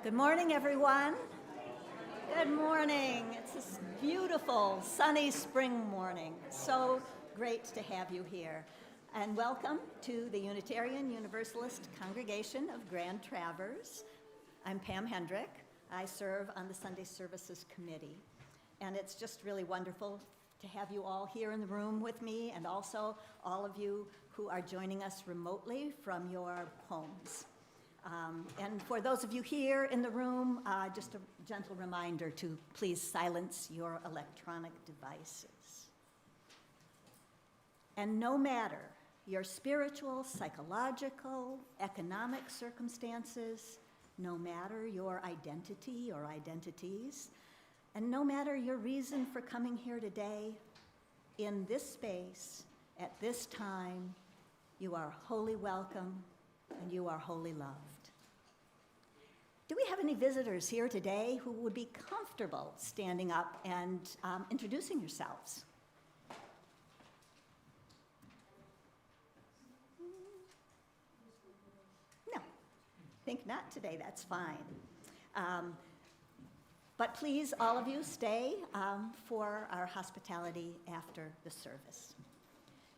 Good morning, everyone. Good morning. It's this beautiful, sunny spring morning. So great to have you here. And welcome to the Unitarian Universalist congregation of Grand Traverse. I'm Pam Hendrick. I serve on the Sunday Services Committee. And it's just really wonderful to have you all here in the room with me, and also all of you who are joining us remotely from your homes. And for those of you here in the room, just a gentle reminder to please silence your electronic devices. And no matter your spiritual, psychological, economic circumstances, no matter your identity or identities, and no matter your reason for coming here today, in this space, at this time, you are wholly welcome and you are wholly loved. Do we have any visitors here today who would be comfortable standing up and introducing yourselves? No, think not today, that's fine. But please, all of you, stay for our hospitality after the service.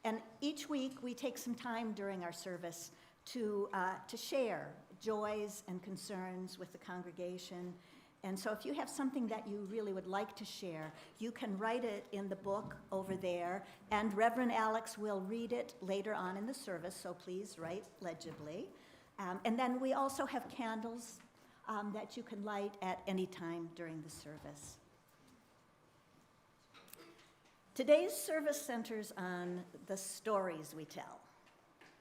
And each week, we take some time during our service to share joys and concerns with the congregation. And so if you have something that you really would like to share, you can write it in the book over there, and Reverend Alex will read it later on in the service, so please write legibly. And then we also have candles that you can light at any time during the service. Today's service centers on the stories we tell.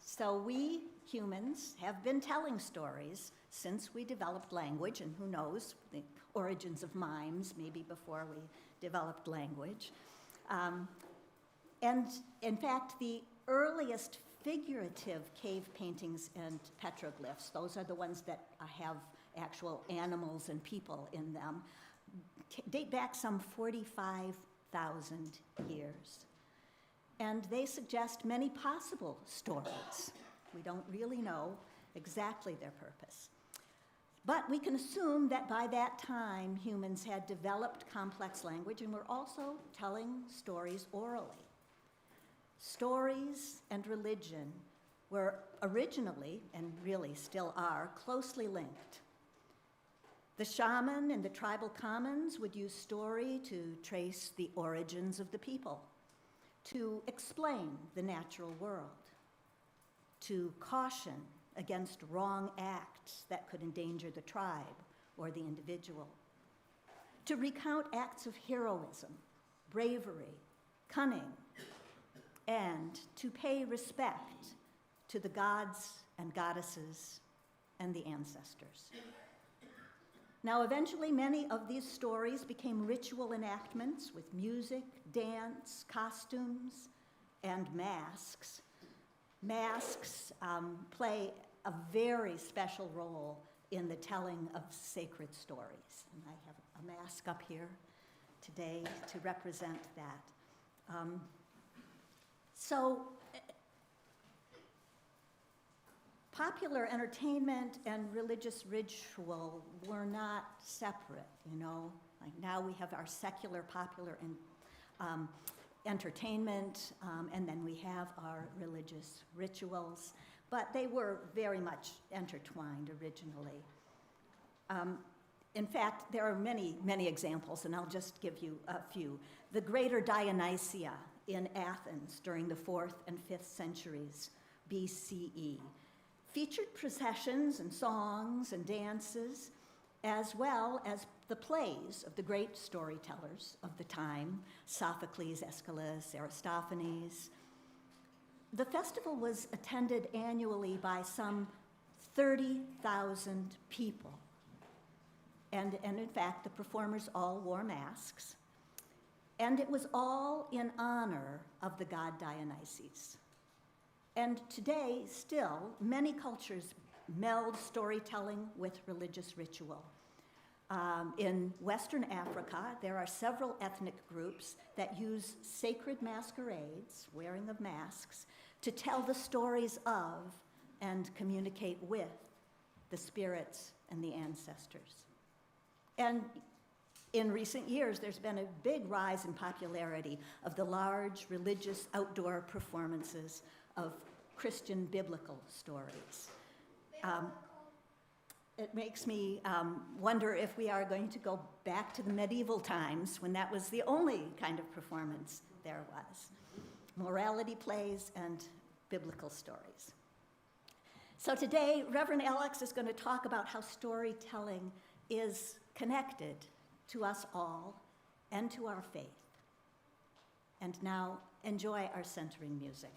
So we humans have been telling stories since we developed language, and who knows, the origins of mimes, maybe before we developed language. And in fact, the earliest figurative cave paintings and petroglyphs, those are the ones that have actual animals and people in them, date back some 45,000 years. And they suggest many possible stories. We don't really know exactly their purpose. But we can assume that by that time, humans had developed complex language and were also telling stories orally. Stories and religion were originally, and really still are, closely linked. The shaman and the tribal commons would use story to trace the origins of the people, to explain the natural world, to caution against wrong acts that could endanger the tribe or the individual, to recount acts of heroism, bravery, cunning, and to pay respect to the gods and goddesses and the ancestors. Now, eventually, many of these stories became ritual enactments with music, dance, costumes, and masks. Masks play a very special role in the telling of sacred stories. And I have a mask up here today to represent that. So, popular entertainment and religious ritual were not separate, you know. Like now we have our secular popular entertainment, and then we have our religious rituals, but they were very much intertwined originally. In fact, there are many, many examples, and I'll just give you a few. The Greater Dionysia in Athens during the 4th and 5th centuries BCE featured processions and songs and dances, as well as the plays of the great storytellers of the time, Sophocles, Aeschylus, Aristophanes. The festival was attended annually by some 30,000 people. And in fact, the performers all wore masks. And it was all in honor of the god Dionysus. And today, still, many cultures meld storytelling with religious ritual. In Western Africa, there are several ethnic groups that use sacred masquerades, wearing of masks, to tell the stories of and communicate with the spirits and the ancestors. And in recent years, there's been a big rise in popularity of the large religious outdoor performances of Christian biblical stories. It makes me wonder if we are going to go back to the medieval times when that was the only kind of performance there was. Morality plays and biblical stories. So today, Reverend Alex is going to talk about how storytelling is connected to us all and to our faith. And now, enjoy our centering music.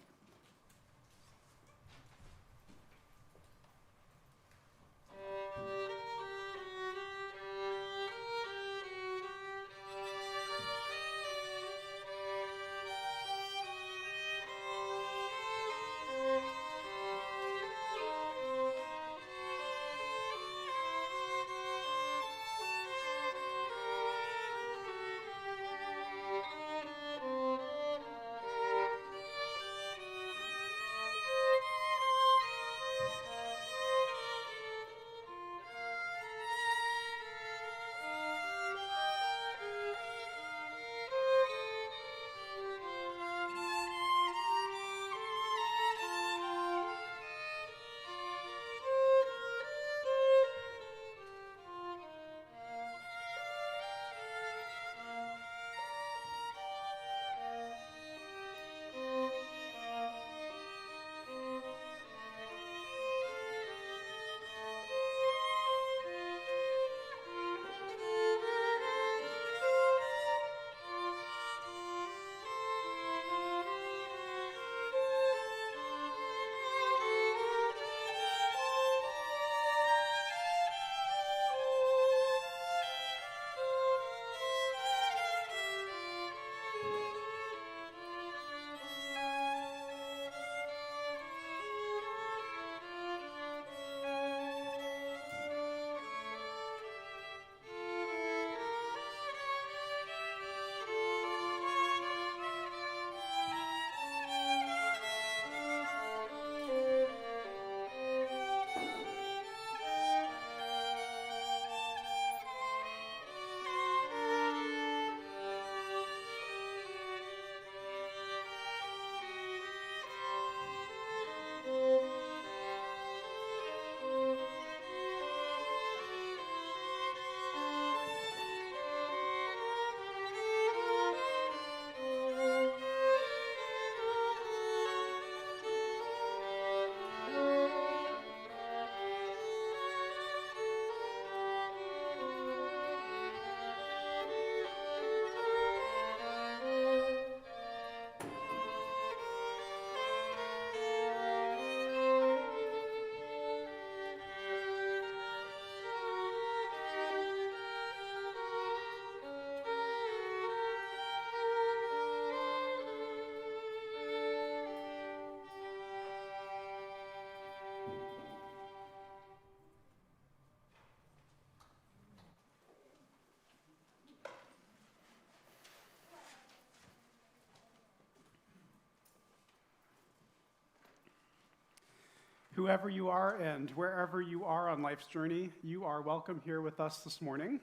Whoever you are and wherever you are on life's journey, you are welcome here with us this morning.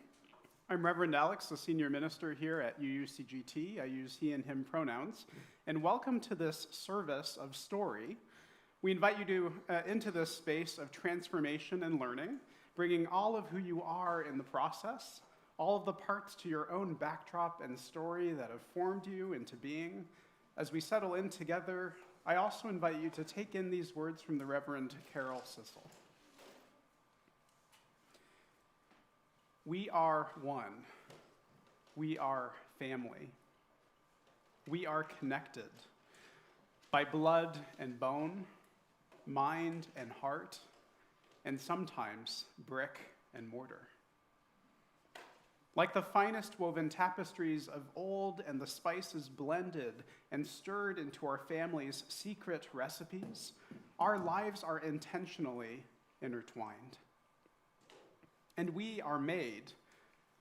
I'm Reverend Alex, the senior minister here at UUCGT. I use he and him pronouns. And welcome to this service of story. We invite you into this space of transformation and learning, bringing all of who you are in the process, all of the parts to your own backdrop and story that have formed you into being. As we settle in together, I also invite you to take in these words from the Reverend Carol Sissel. We are one. We are family. We are connected by blood and bone, mind and heart, and sometimes brick and mortar. Like the finest woven tapestries of old and the spices blended and stirred into our family's secret recipes, our lives are intentionally intertwined. And we are made,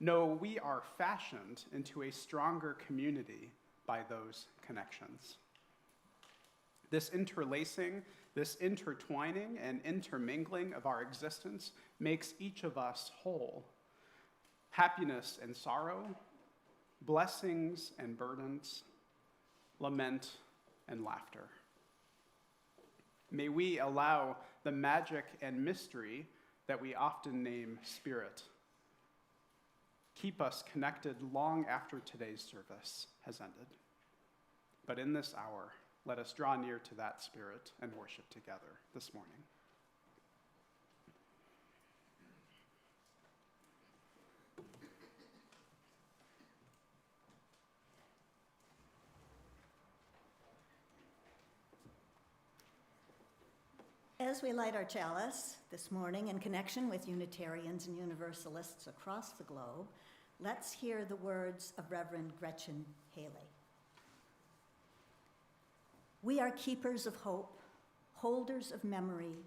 no, we are fashioned into a stronger community by those connections. This interlacing, This intertwining and intermingling of our existence makes each of us whole. Happiness and sorrow, blessings and burdens, lament and laughter. May we allow the magic and mystery that we often name spirit keep us connected long after today's service has ended. But in this hour, let us draw near to that spirit and worship together this morning. As we light our chalice this morning in connection with Unitarians and Universalists across the globe, let's hear the words of Reverend Gretchen Haley. We are keepers of hope, holders of memory,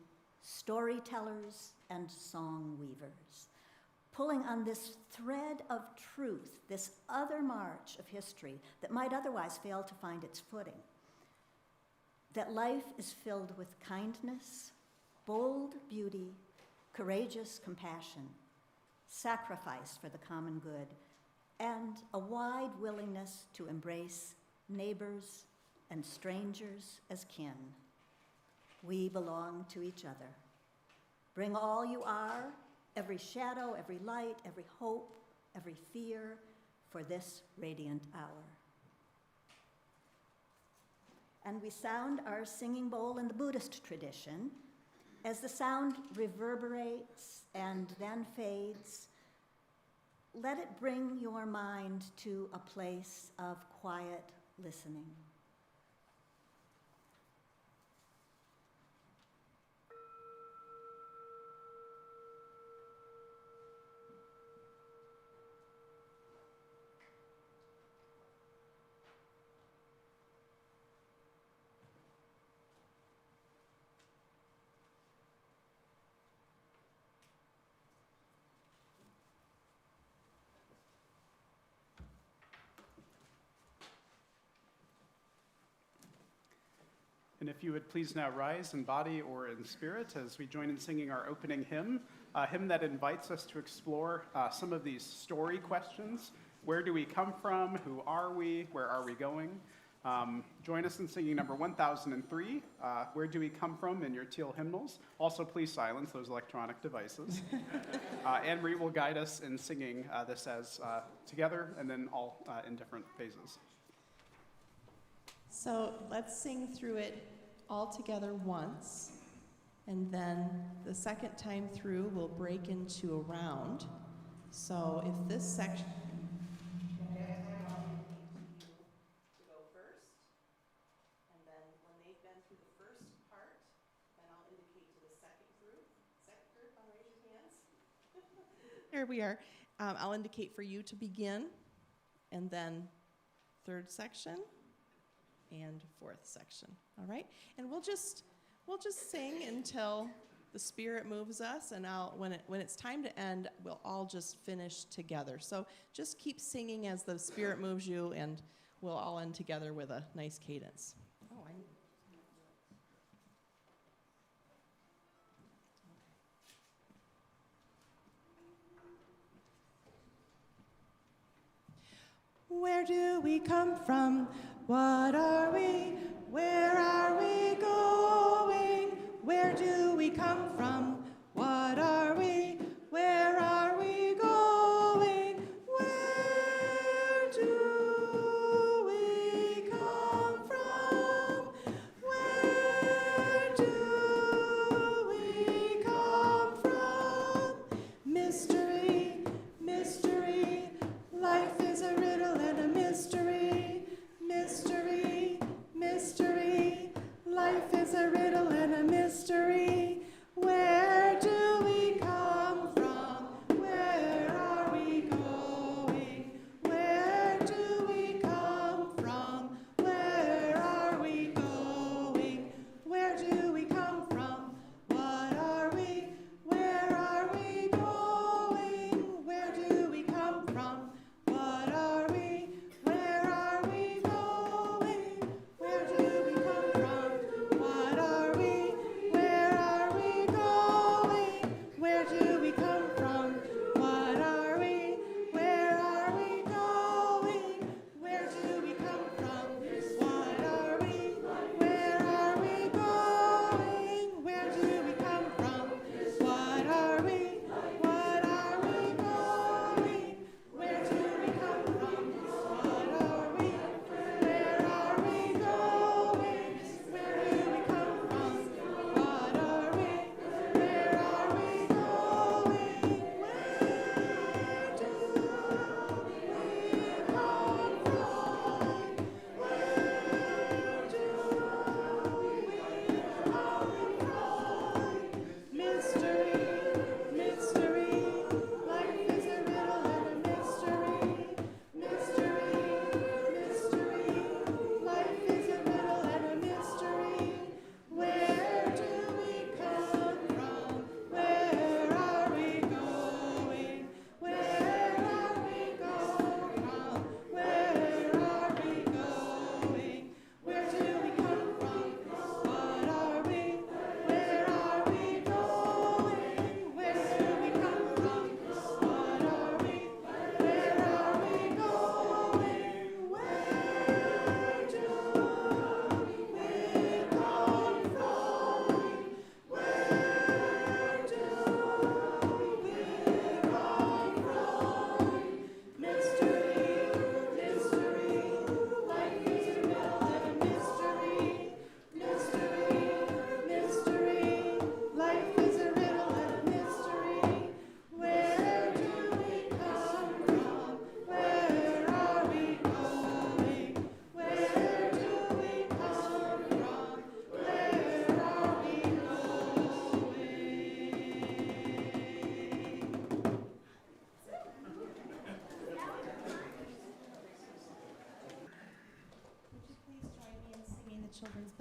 storytellers and song weavers, pulling on this thread of truth, this other march of history that might otherwise fail to find its footing. That life is filled with kindness, bold beauty, courageous compassion, sacrifice for the common good, and a wide willingness to embrace neighbors and strangers as kin. We belong to each other. Bring all you are, every shadow, every light, every hope, every fear, for this radiant hour. And we sound our singing bowl in the Buddhist tradition. As the sound reverberates and then fades, let it bring your mind to a place of quiet listening. And if you would please now rise in body or in spirit as we join in singing our opening hymn, a hymn that invites us to explore some of these story questions. Where do we come from? Who are we? Where are we going? Join us in singing number 1003, Where Do We Come From, in your teal hymnals. Also, please silence those electronic devices. Anne-Marie will guide us in singing this as together and then all in different phases. So let's sing through it all together once, and then the second time through we'll break into a round. So if this section... to go first, and then when they've been through the first part, then I'll indicate to the second group. Second group, I'll raise your hands. There we are. I'll indicate for you to begin, and then third section, and fourth section. All right, and we'll just sing until the Spirit moves us, and when it's time to end, we'll all just finish together. So just keep singing as the Spirit moves you, and we'll all end together with a nice cadence. Where do we come from? What are we? Where are we going? Where do we come from? What are we? Where are we going? Where do we come from? Where do we come from? Mystery, mystery, life is a riddle and a mystery. Mystery, mystery, life is a riddle and a mystery. Where do we come from? Where are we going? Where do we come from? Where are we going? Where do we come from? What are we? Where are we going? Where do we come from? What are we? Where are we going? Where do we come from? What are we?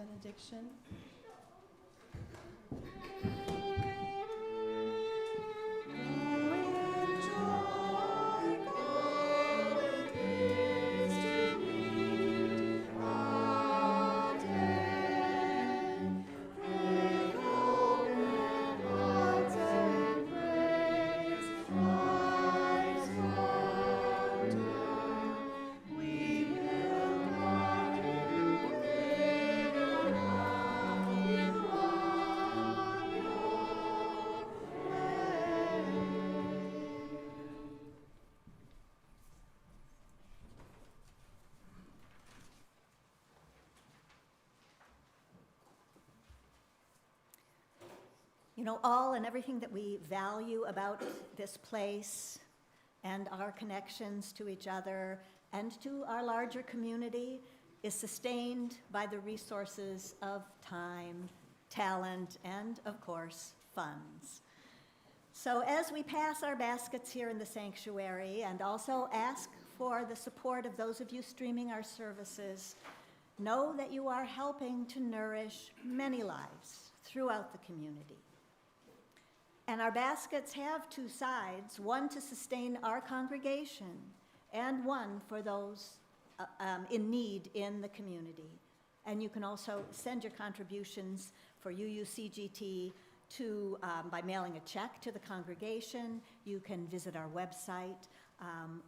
benediction. You know, all and everything that we value about this place and our connections to each other and to our larger community is sustained by the resources of time, talent, and, of course, funds. So as we pass our baskets here in the sanctuary and also ask for the support of those of you streaming our services, know that you are helping to nourish many lives throughout the community. And our baskets have two sides, one to sustain our congregation and one for those in need in the community. And you can also send your contributions for UUCGT by mailing a check to the congregation. You can visit our website,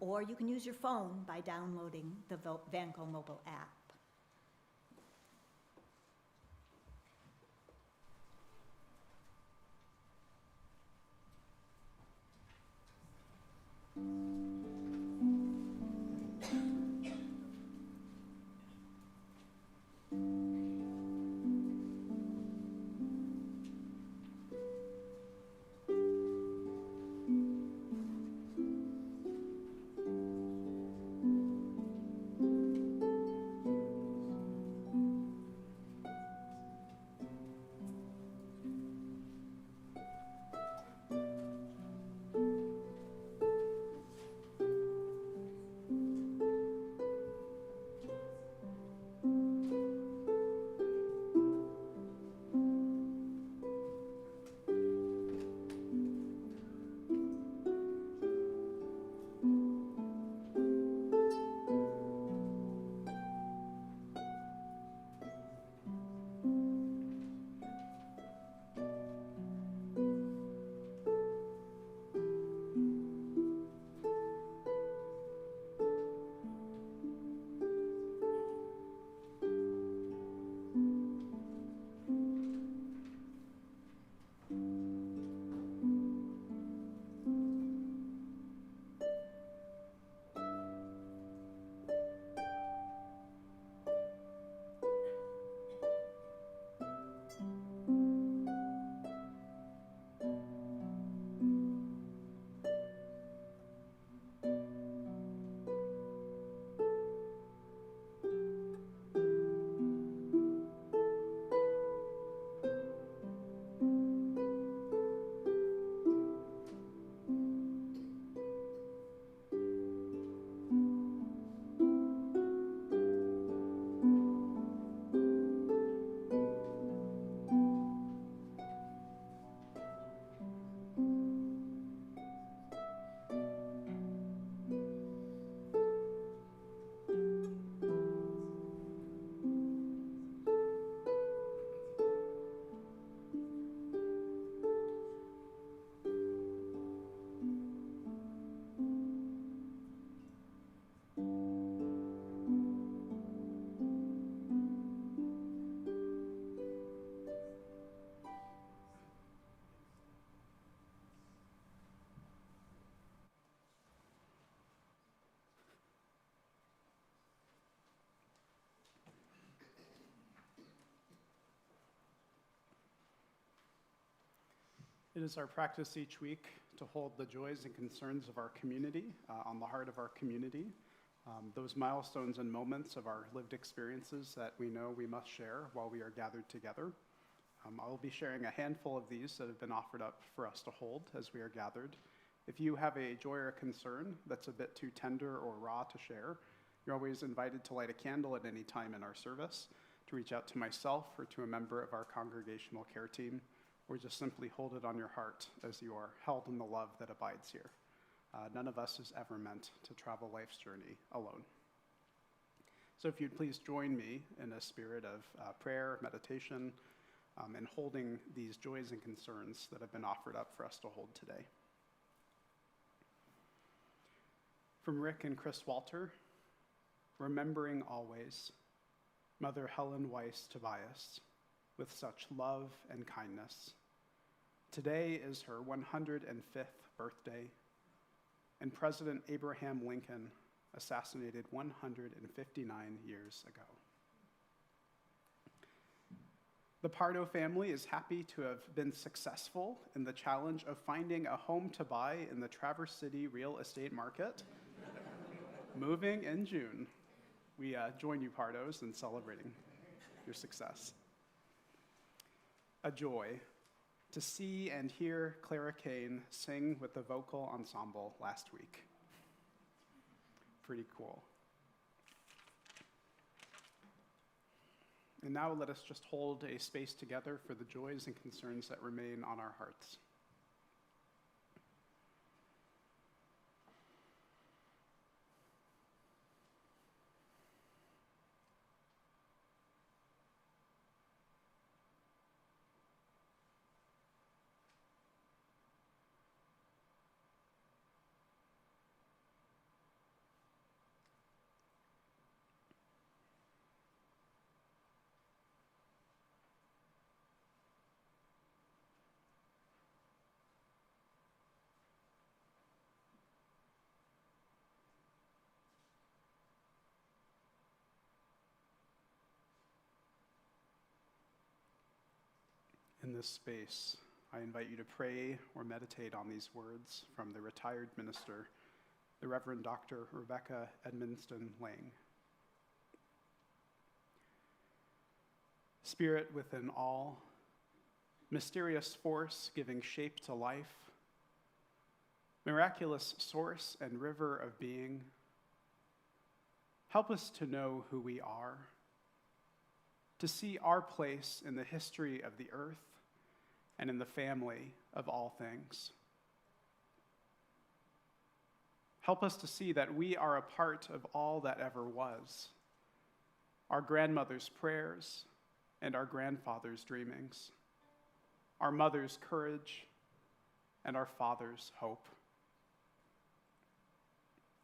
or you can use your phone by downloading the Vanco mobile app. It is our practice each week to hold the joys and concerns of our community on the heart of our community, those milestones and moments of our lived experiences that we know we must share while we are gathered together. I will be sharing a handful of these that have been offered up for us to hold as we are gathered. If you have a joy or a concern that's a bit too tender or raw to share, you're always invited to light a candle at any time in our service to to reach out to myself or to a member of our congregational care team, or just simply hold it on your heart as you are held in the love that abides here. None of us is ever meant to travel life's journey alone. So if you'd please join me in a spirit of prayer, meditation, and holding these joys and concerns that have been offered up for us to hold today. From Rick and Chris Walter, remembering always Mother Helen Weiss Tobias with such love and kindness. Today is her 105th birthday, and President Abraham Lincoln assassinated 159 years ago. The Pardo family is happy to have been successful in the challenge of finding a home to buy in the Traverse City real estate market, moving in June. We join you, Pardos, in celebrating your success. A joy to see and hear Clara Kane sing with the vocal ensemble last week. Pretty cool. And now let us just hold a space together for the joys and concerns that remain on our hearts. In this space, I invite you to pray or meditate on these words from the retired minister, the Reverend Dr. Rebecca Edmonston Lang. Spirit within all, mysterious force giving shape to life, miraculous source and river of being, help us to know who we are, to see our place in the history of the earth and in the family of all things. Help us to see that we are a part of all that ever was, our grandmother's prayers and our grandfather's dreamings, our mother's courage and our father's hope.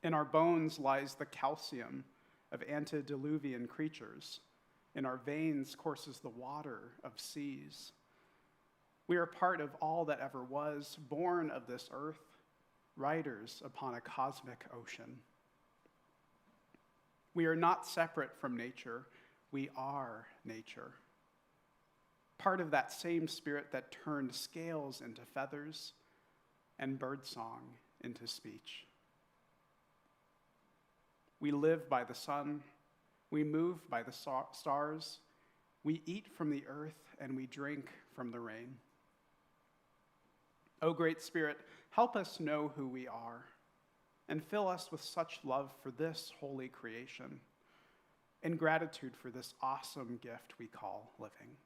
In our bones lies the calcium of antediluvian creatures. In our veins courses the water of seas. We are part of all that ever was, born of this earth, riders upon a cosmic ocean. We are not separate from nature. We are nature. Part of that same spirit that turned scales into feathers and birdsong into speech. We live by the sun. We move by the stars. We eat from the earth and we drink from the rain. O great Spirit, help us know who we are and fill us with such love for this holy creation and gratitude for this awesome gift we call living,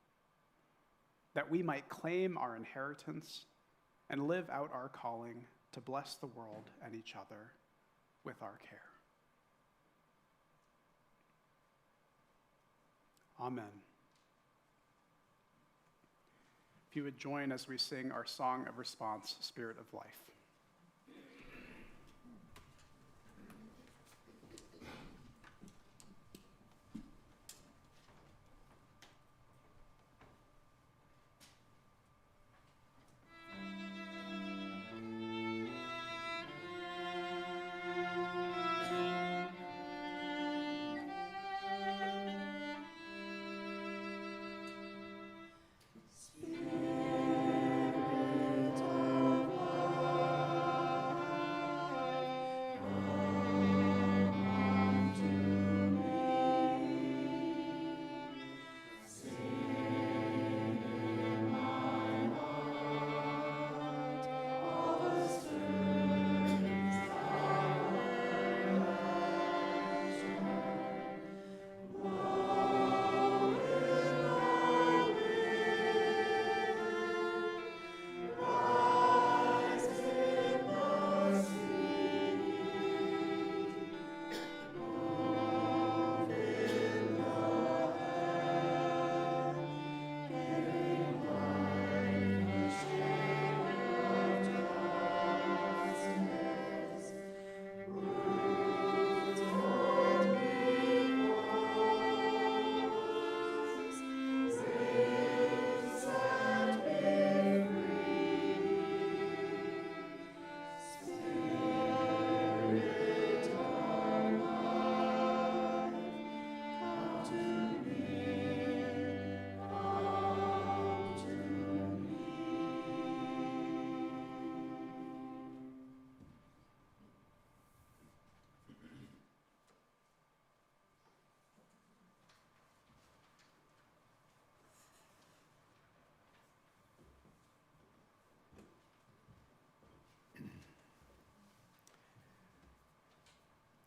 that we might claim our inheritance and live out our calling to bless the world and each other with our care. Amen. If you would join as we sing our song of response, Spirit of Life. Spirit of life.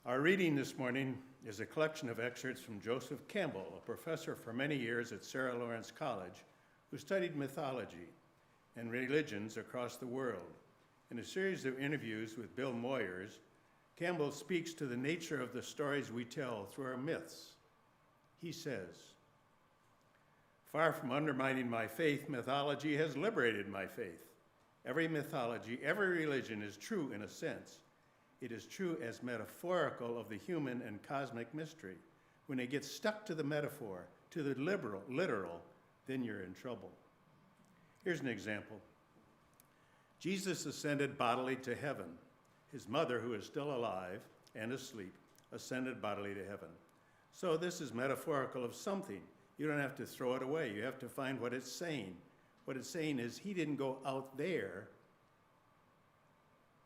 Our reading this morning is a collection of excerpts from Joseph Campbell, a professor for many years at Sarah Lawrence College, who studied mythology and religions across the world. In a series of interviews with Bill Moyers, Campbell speaks to the nature of the stories we tell through our myths. He says, "Far from undermining my faith, mythology has liberated my faith. Every mythology, every religion is true in a sense. It is true as metaphorical of the human and cosmic mystery. When it gets stuck to the metaphor, to the literal, then you're in trouble." Here's an example. Jesus ascended bodily to heaven. His mother, who is still alive and asleep, ascended bodily to heaven. So this is metaphorical of something. You don't have to throw it away. You have to find what it's saying. What it's saying is he didn't go out there.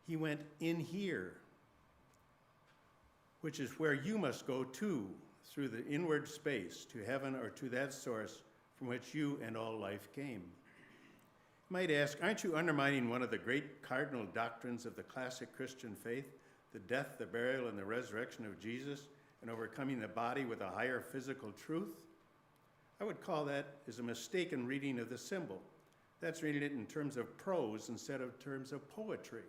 He went in here, which is where you must go to, through the inward space, to heaven or to that source from which you and all life came. You might ask, aren't you undermining one of the great cardinal doctrines of the classic Christian faith, the death, the burial, and the resurrection of Jesus, and overcoming the body with a higher physical truth? I would call that is a mistaken reading of the symbol. That's reading it in terms of prose instead of terms of poetry.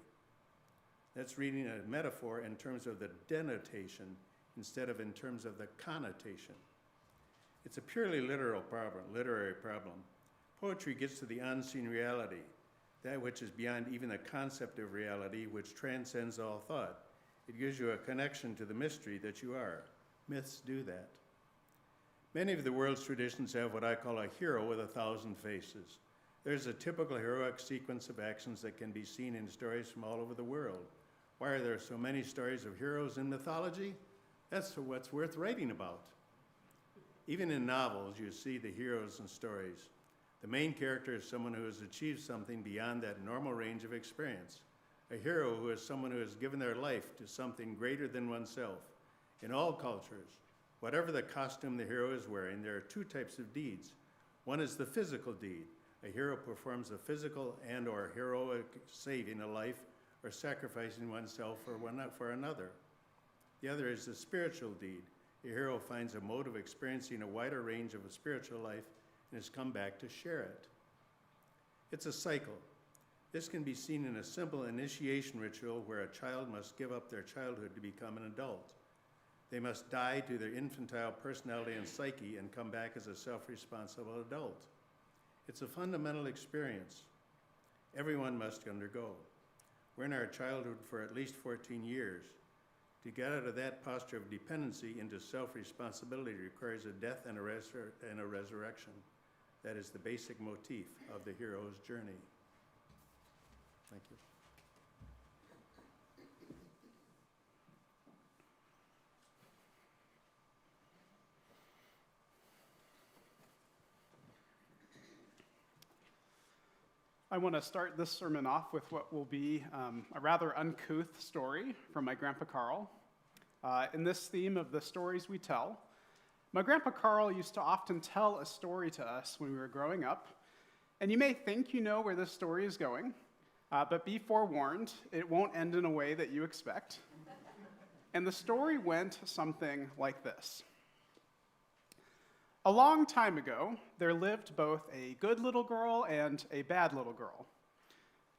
That's reading a metaphor in terms of the denotation instead of in terms of the connotation. It's a purely literary problem. Poetry gets to the unseen reality, that which is beyond even the concept of reality, which transcends all thought. It gives you a connection to the mystery that you are. Myths do that. Many of the world's traditions have what I call a hero with 1,000 faces. There's a typical heroic sequence of actions that can be seen in stories from all over the world. Why are there so many stories of heroes in mythology? That's what's worth writing about. Even in novels, you see the heroes and stories. The main character is someone who has achieved something beyond that normal range of experience. A hero who is someone who has given their life to something greater than oneself. In all cultures, whatever the costume the hero is wearing, there are two types of deeds. One is the physical deed. A hero performs a physical and or heroic saving a life or sacrificing oneself for another. The other is the spiritual deed. A hero finds a mode of experiencing a wider range of a spiritual life and has come back to share it. It's a cycle. This can be seen in a simple initiation ritual where a child must give up their childhood to become an adult. They must die to their infantile personality and psyche and come back as a self-responsible adult. It's a fundamental experience everyone must undergo. We're in our childhood for at least 14 years. To get out of that posture of dependency into self-responsibility requires a death and a resurrection. That is the basic motif of the hero's journey. Thank you. I want to start this sermon off with what will be a rather uncouth story from my Grandpa Carl. In this theme of the stories we tell, my Grandpa Carl used to often tell a story to us when we were growing up, and you may think you know where this story is going, but be forewarned, it won't end in a way that you expect. And the story went something like this. A long time ago, there lived both a good little girl and a bad little girl.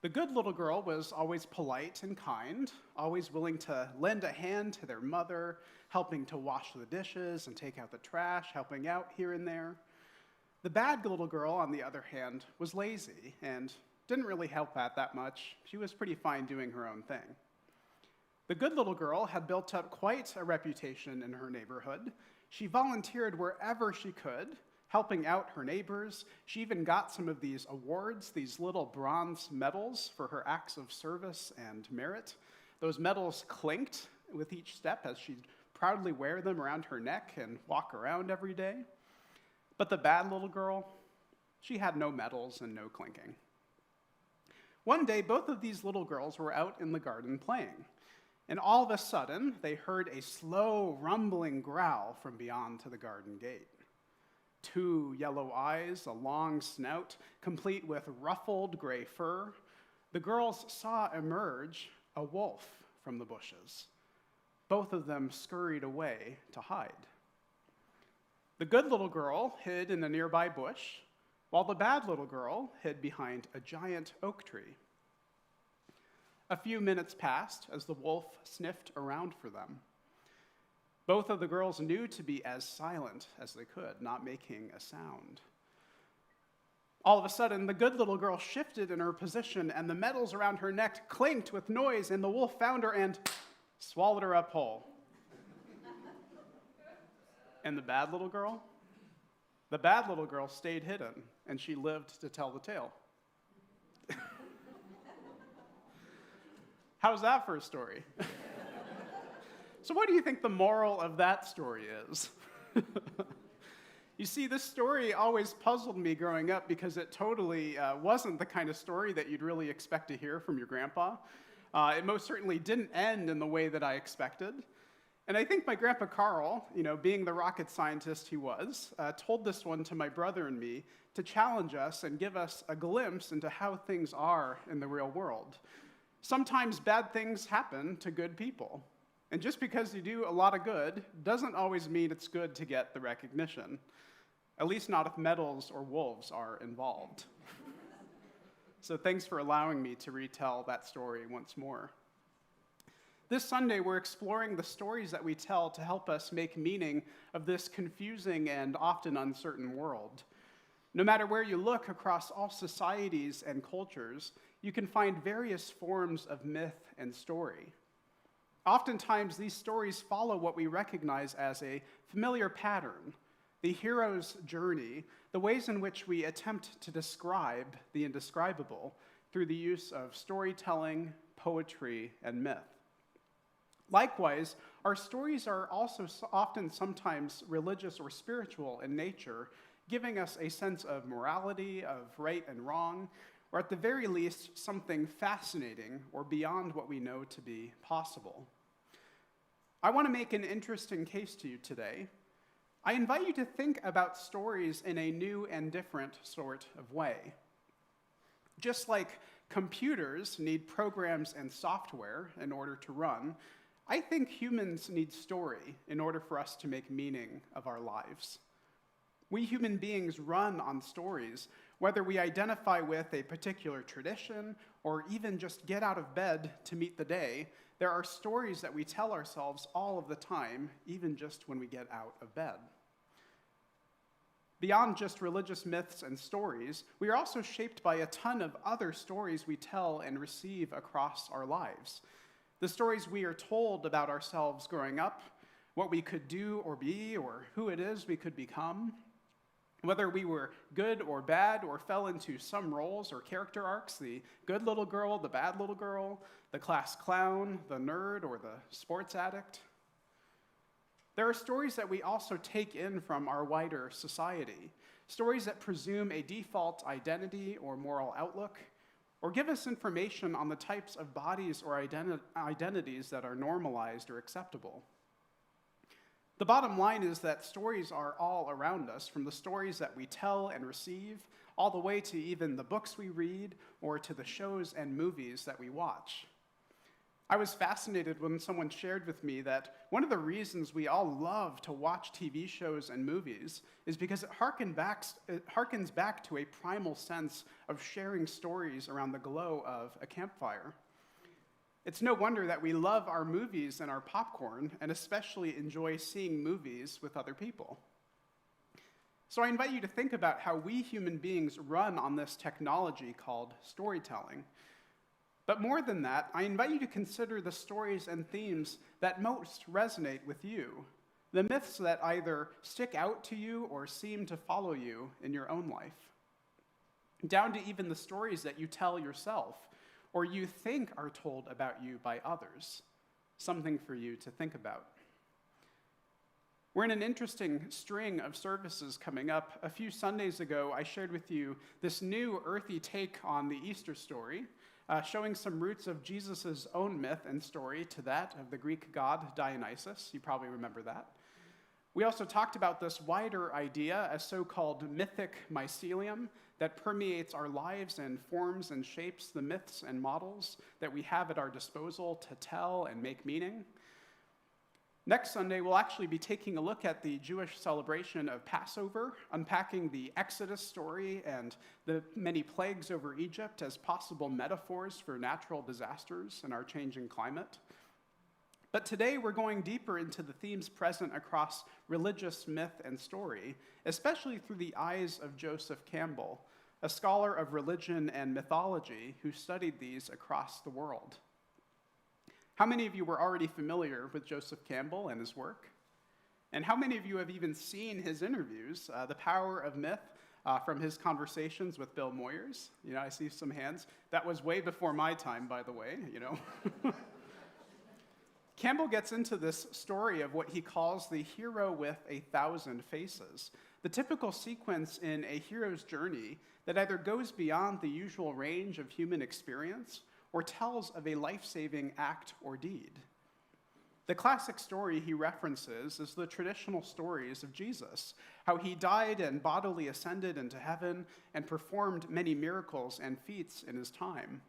The good little girl was always polite and kind, always willing to lend a hand to their mother, helping to wash the dishes and take out the trash, helping out here and there. The bad little girl, on the other hand, was lazy and didn't really help out that much. She was pretty fine doing her own thing. The good little girl had built up quite a reputation in her neighborhood. She volunteered wherever she could, helping out her neighbors. She even got some of these awards, these little bronze medals for her acts of service and merit. Those medals clinked with each step as she'd proudly wear them around her neck and walk around every day. But the bad little girl, she had no medals and no clinking. One day, both of these little girls were out in the garden playing. And all of a sudden, they heard a slow, rumbling growl from beyond to the garden gate. 2 yellow eyes, a long snout, complete with ruffled gray fur. The girls saw emerge a wolf from the bushes. Both of them scurried away to hide. The good little girl hid in a nearby bush, while the bad little girl hid behind a giant oak tree. A few minutes passed as the wolf sniffed around for them. Both of the girls knew to be as silent as they could, not making a sound. All of a sudden, the good little girl shifted in her position, and the metals around her neck clinked with noise, and the wolf found her and swallowed her up whole. And the bad little girl? The bad little girl stayed hidden, and she lived to tell the tale. How's that for a story? So what do you think the moral of that story is? You see, this story always puzzled me growing up because it totally wasn't the kind of story that you'd really expect to hear from your grandpa. It most certainly didn't end in the way that I expected. And I think my grandpa Carl, being the rocket scientist he was, told this one to my brother and me to challenge us and give us a glimpse into how things are in the real world. Sometimes bad things happen to good people. And just because you do a lot of good doesn't always mean it's good to get the recognition. At least not if metals or wolves are involved. So thanks for allowing me to retell that story once more. This Sunday, we're exploring the stories that we tell to help us make meaning of this confusing and often uncertain world. No matter where you look across all societies and cultures, you can find various forms of myth and story. Oftentimes, these stories follow what we recognize as a familiar pattern, the hero's journey, the ways in which we attempt to describe the indescribable through the use of storytelling, poetry, and myth. Likewise, our stories are also often sometimes religious or spiritual in nature, giving us a sense of morality, of right and wrong, or at the very least, something fascinating or beyond what we know to be possible. I want to make an interesting case to you today. I invite you to think about stories in a new and different sort of way. Just like computers need programs and software in order to run, I think humans need story in order for us to make meaning of our lives. We human beings run on stories, whether we identify with a particular tradition or even just get out of bed to meet the day. There are stories that we tell ourselves all of the time, even just when we get out of bed. Beyond just religious myths and stories, we are also shaped by a ton of other stories we tell and receive across our lives. The stories we are told about ourselves growing up, what we could do or be, or who it is we could become. Whether we were good or bad or fell into some roles or character arcs, the good little girl, the bad little girl, the class clown, the nerd, or the sports addict. There are stories that we also take in from our wider society, stories that presume a default identity or moral outlook, or give us information on the types of bodies or identities that are normalized or acceptable. The bottom line is that stories are all around us, from the stories that we tell and receive, all the way to even the books we read, or to the shows and movies that we watch. I was fascinated when someone shared with me that one of the reasons we all love to watch TV shows and movies is because it harkens back to a primal sense of sharing stories around the glow of a campfire. It's no wonder that we love our movies and our popcorn, and especially enjoy seeing movies with other people. So I invite you to think about how we human beings run on this technology called storytelling. But more than that, I invite you to consider the stories and themes that most resonate with you, the myths that either stick out to you or seem to follow you in your own life, down to even the stories that you tell yourself or you think are told about you by others. Something for you to think about. We're in an interesting string of services coming up. A few Sundays ago, I shared with you this new earthy take on the Easter story, showing some roots of Jesus' own myth and story to that of the Greek god Dionysus. You probably remember that. We also talked about this wider idea, a so-called mythic mycelium, that permeates our lives and forms and shapes the myths and models that we have at our disposal to tell and make meaning. Next Sunday, we'll actually be taking a look at the Jewish celebration of Passover, unpacking the Exodus story and the many plagues over Egypt as possible metaphors for natural disasters and our changing climate. But today, we're going deeper into the themes present across religious myth and story, especially through the eyes of Joseph Campbell, a scholar of religion and mythology who studied these across the world. How many of you were already familiar with Joseph Campbell and his work? And how many of you have even seen his interviews, The Power of Myth, from his conversations with Bill Moyers? You know, I see some hands. That was way before my time, by the way, you know. Campbell gets into this story of what he calls the hero with 1,000 faces, the typical sequence in a hero's journey that either goes beyond the usual range of human experience or tells of a life-saving act or deed. The classic story he references is the traditional stories of Jesus, how he died and bodily ascended into heaven and performed many miracles and feats in his time.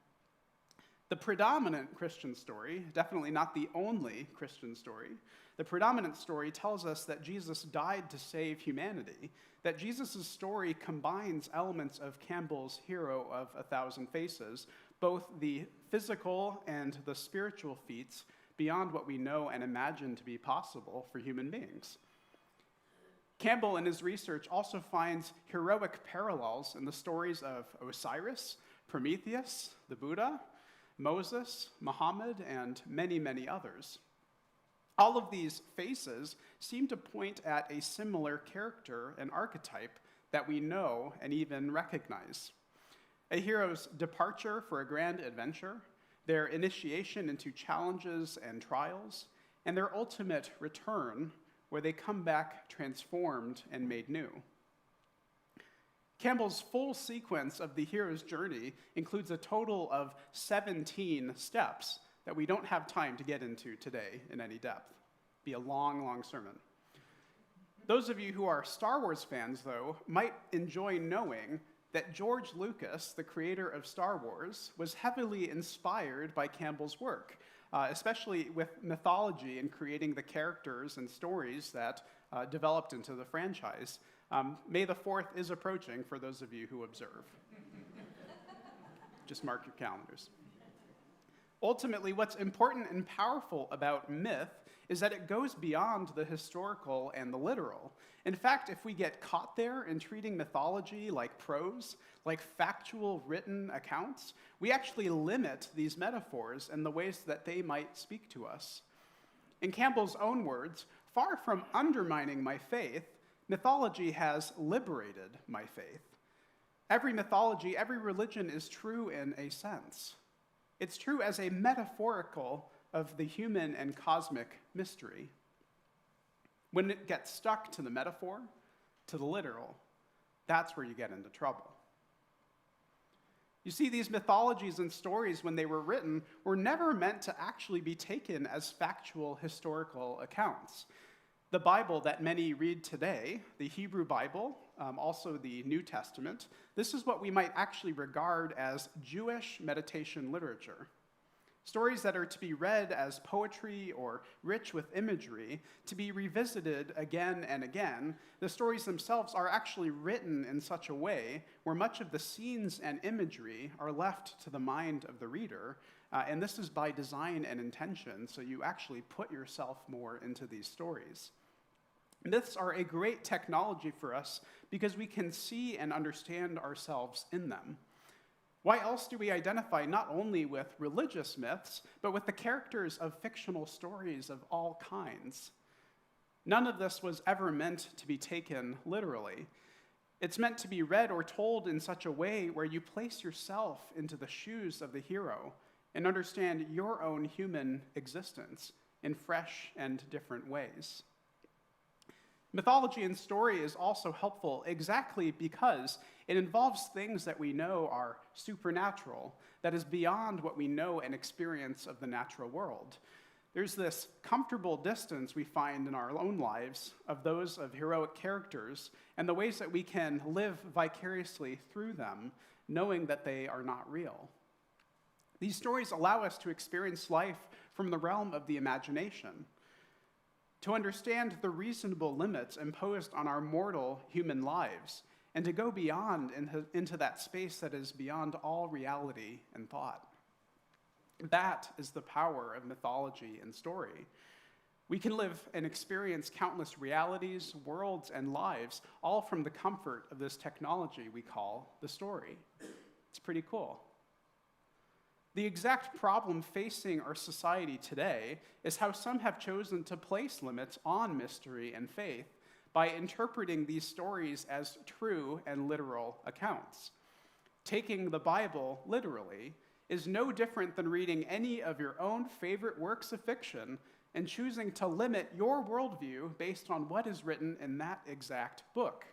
The predominant Christian story, definitely not the only Christian story, the predominant story tells us that Jesus died to save humanity, that Jesus' story combines elements of Campbell's hero of 1,000 faces, both the physical and the spiritual feats beyond what we know and imagine to be possible for human beings. Campbell, in his research, also finds heroic parallels in the stories of Osiris, Prometheus, the Buddha, Moses, Muhammad, and many, many others. All of these faces seem to point at a similar character and archetype that we know and even recognize. A hero's departure for a grand adventure, their initiation into challenges and trials, and their ultimate return, where they come back transformed and made new. Campbell's full sequence of the hero's journey includes a total of 17 steps that we don't have time to get into today in any depth. Be a long, long sermon. Those of you who are Star Wars fans, though, might enjoy knowing that George Lucas, the creator of Star Wars, was heavily inspired by Campbell's work, especially with mythology and creating the characters and stories that developed into the franchise. May the 4th is approaching for those of you who observe. Just mark your calendars. Ultimately, what's important and powerful about myth is that it goes beyond the historical and the literal. In fact, if we get caught there in treating mythology like prose, like factual written accounts, we actually limit these metaphors and the ways that they might speak to us. In Campbell's own words, far from undermining my faith, mythology has liberated my faith. Every mythology, every religion is true in a sense. It's true as a metaphorical of the human and cosmic mystery. When it gets stuck to the metaphor, to the literal, that's where you get into trouble. You see, these mythologies and stories, when they were written, were never meant to actually be taken as factual historical accounts. The Bible that many read today, the Hebrew Bible, also the New Testament, this is what we might actually regard as Jewish meditation literature. Stories that are to be read as poetry or rich with imagery, to be revisited again and again. The stories themselves are actually written in such a way where much of the scenes and imagery are left to the mind of the reader, and this is by design and intention, so you actually put yourself more into these stories. Myths are a great technology for us because we can see and understand ourselves in them. Why else do we identify not only with religious myths, but with the characters of fictional stories of all kinds? None of this was ever meant to be taken literally. It's meant to be read or told in such a way where you place yourself into the shoes of the hero and understand your own human existence in fresh and different ways. Mythology and story is also helpful exactly because it involves things that we know are supernatural, that is beyond what we know and experience of the natural world. There's this comfortable distance we find in our own lives of those of heroic characters and the ways that we can live vicariously through them, knowing that they are not real. These stories allow us to experience life from the realm of the imagination. to understand the reasonable limits imposed on our mortal human lives, and to go beyond into that space that is beyond all reality and thought. That is the power of mythology and story. We can live and experience countless realities, worlds, and lives, all from the comfort of this technology we call the story. It's pretty cool. The exact problem facing our society today is how some have chosen to place limits on mystery and faith by interpreting these stories as true and literal accounts. Taking the Bible literally is no different than reading any of your own favorite works of fiction and choosing to limit your worldview based on what is written in that exact book.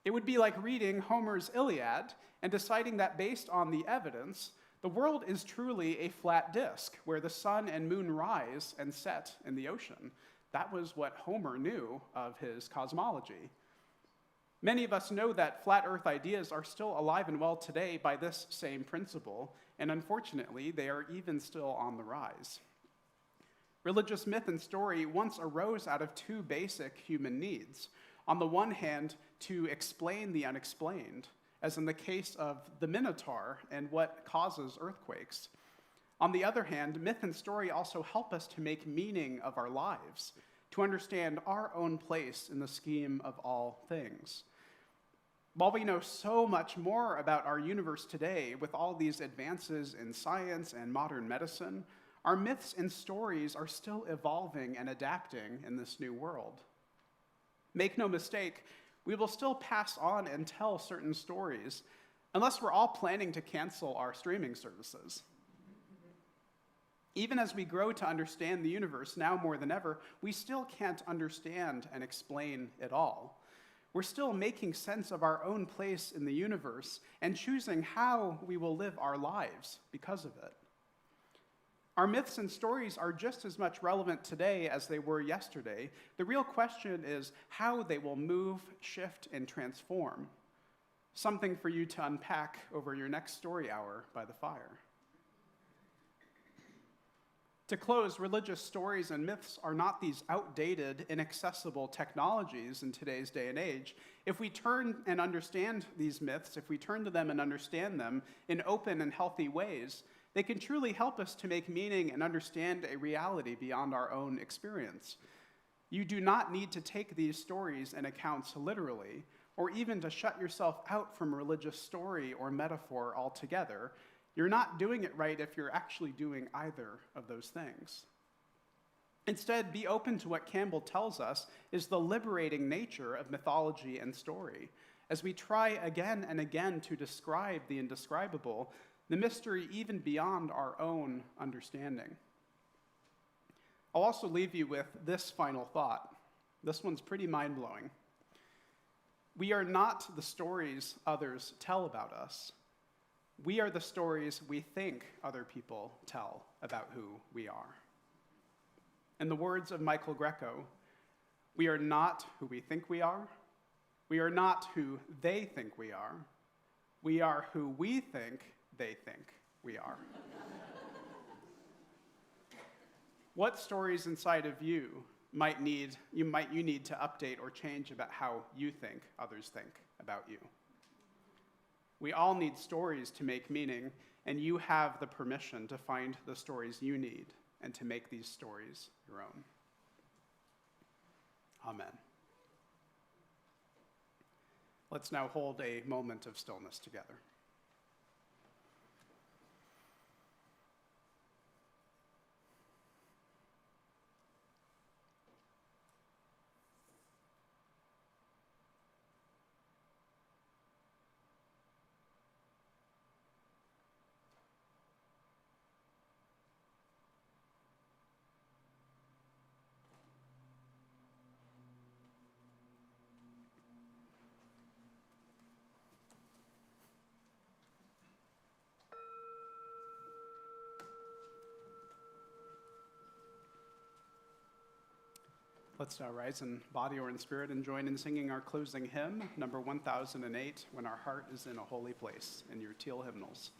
It would be like reading Homer's Iliad and deciding that based on the evidence, the world is truly a flat disk where the sun and moon rise and set in the ocean. That was what Homer knew of his cosmology. Many of us know that flat earth ideas are still alive and well today by this same principle, and unfortunately, they are even still on the rise. Religious myth and story once arose out of two basic human needs. On the one hand, to explain the unexplained, as in the case of the Minotaur and what causes earthquakes. On the other hand, myth and story also help us to make meaning of our lives, to understand our own place in the scheme of all things. While we know so much more about our universe today with all these advances in science and modern medicine, our myths and stories are still evolving and adapting in this new world. Make no mistake, we will still pass on and tell certain stories, unless we're all planning to cancel our streaming services. Even as we grow to understand the universe now more than ever, we still can't understand and explain it all. We're still making sense of our own place in the universe and choosing how we will live our lives because of it. Our myths and stories are just as much relevant today as they were yesterday. The real question is how they will move, shift, and transform. Something for you to unpack over your next story hour by the fire. To close, religious stories and myths are not these outdated, inaccessible technologies in today's day and age. If we turn and understand these myths, if we turn to them and understand them in open and healthy ways, they can truly help us to make meaning and understand a reality beyond our own experience. You do not need to take these stories and accounts literally, or even to shut yourself out from religious story or metaphor altogether. You're not doing it right if you're actually doing either of those things. Instead, be open to what Campbell tells us is the liberating nature of mythology and story. As we try again and again to describe the indescribable, the mystery even beyond our own understanding. I'll also leave you with this final thought. This one's pretty mind-blowing. We are not the stories others tell about us. We are the stories we think other people tell about who we are. In the words of Michael Greco, we are not who we think we are. We are not who they think we are. We are who we think they think we are. What stories inside of you might you need to update or change about how you think others think about you? We all need stories to make meaning, and you have the permission to find the stories you need and to make these stories your own. Amen. Let's now hold a moment of stillness together. Let's now rise in body or in spirit and join in singing our closing hymn, number 1008, When Our Heart is in a Holy Place, in your teal hymnals.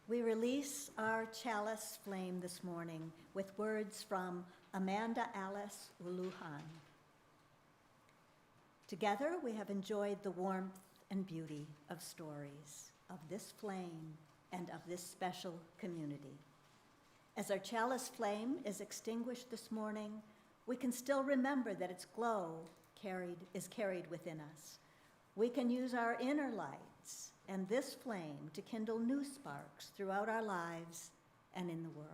We release our chalice flame this morning with words from Amanda Alice Uluhan. Together, we have enjoyed the warmth and beauty of stories, of this flame, and of this special community. As our chalice flame is extinguished this morning, we can still remember that its glow is carried within us. We can use our inner lights and this flame to kindle new sparks throughout our lives and in the world.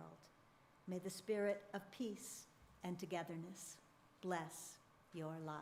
May the spirit of peace and togetherness bless your lives.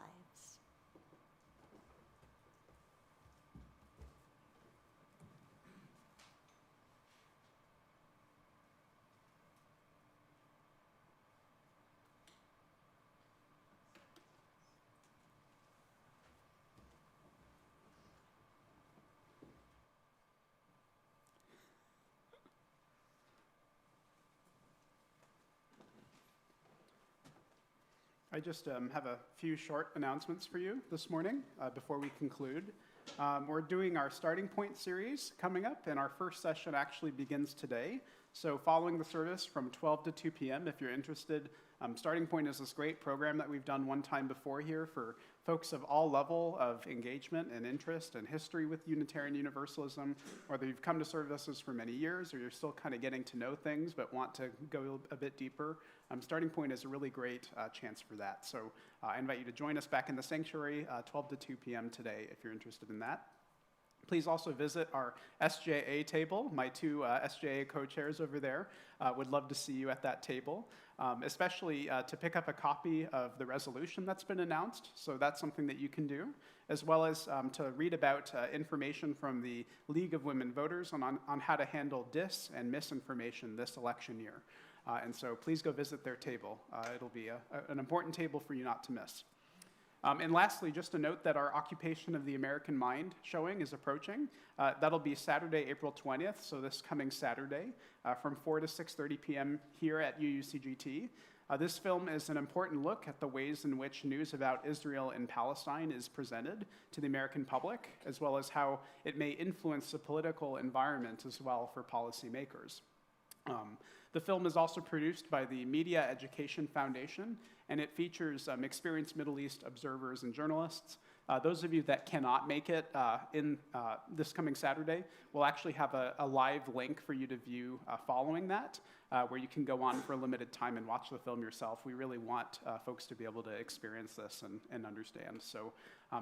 I just have a few short announcements for you this morning before we conclude. We're doing our Starting Point series coming up, and our first session actually begins today. So following the service from 12 to 2 p.m., if you're interested, Starting Point is this great program that we've done one time before here for folks of all level of engagement and interest and history with Unitarian Universalism, whether you've come to services for many years or you're still kind of getting to know things but want to go a bit deeper. Starting Point is a really great chance for that. So I invite you to join us back in the sanctuary 12 to 2 p.m. today if you're interested in that. Please also visit our SJA table. My two SJA co-chairs over there would love to see you at that table, especially to pick up a copy of the resolution that's been announced. So that's something that you can do, as well as to read about information from the League of Women Voters on how to handle dis and misinformation this election year. And so please go visit their table. It'll be an important table for you not to miss. And lastly, just to note that our Occupation of the American Mind showing is approaching. That'll be Saturday, April 20th, so this coming Saturday, from 4 to 6:30 p.m. here at UUCGT. This film is an important look at the ways in which news about Israel and Palestine is presented to the American public, as well as how it may influence the political environment as well for policymakers. The film is also produced by the Media Education Foundation, and it features experienced Middle East observers and journalists. Those of you that cannot make it this coming Saturday, we'll actually have a live link for you to view following that, where you can go on for a limited time and watch the film yourself. We really want folks to be able to experience this and understand. So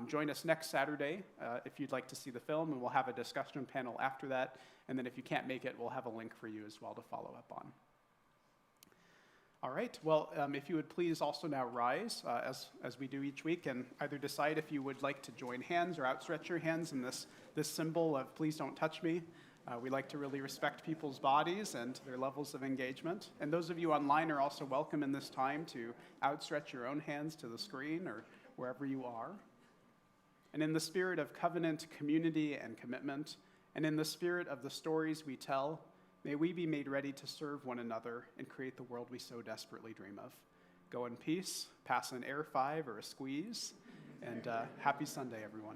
join us next Saturday if you'd like to see the film, and we'll have a discussion panel after that. And then if you can't make it, we'll have a link for you as well to follow up on. All right, well, if you would please also now rise, as we do each week, and either decide if you would like to join hands or outstretch your hands in this symbol of please don't touch me. We like to really respect people's bodies and their levels of engagement. And those of you online are also welcome in this time to outstretch your own hands to the screen or wherever you are. And in the spirit of covenant, community, and commitment, and in the spirit of the stories we tell, may we be made ready to serve one another and create the world we so desperately dream of. Go in peace, pass an air 5 or a squeeze, and happy Sunday, everyone.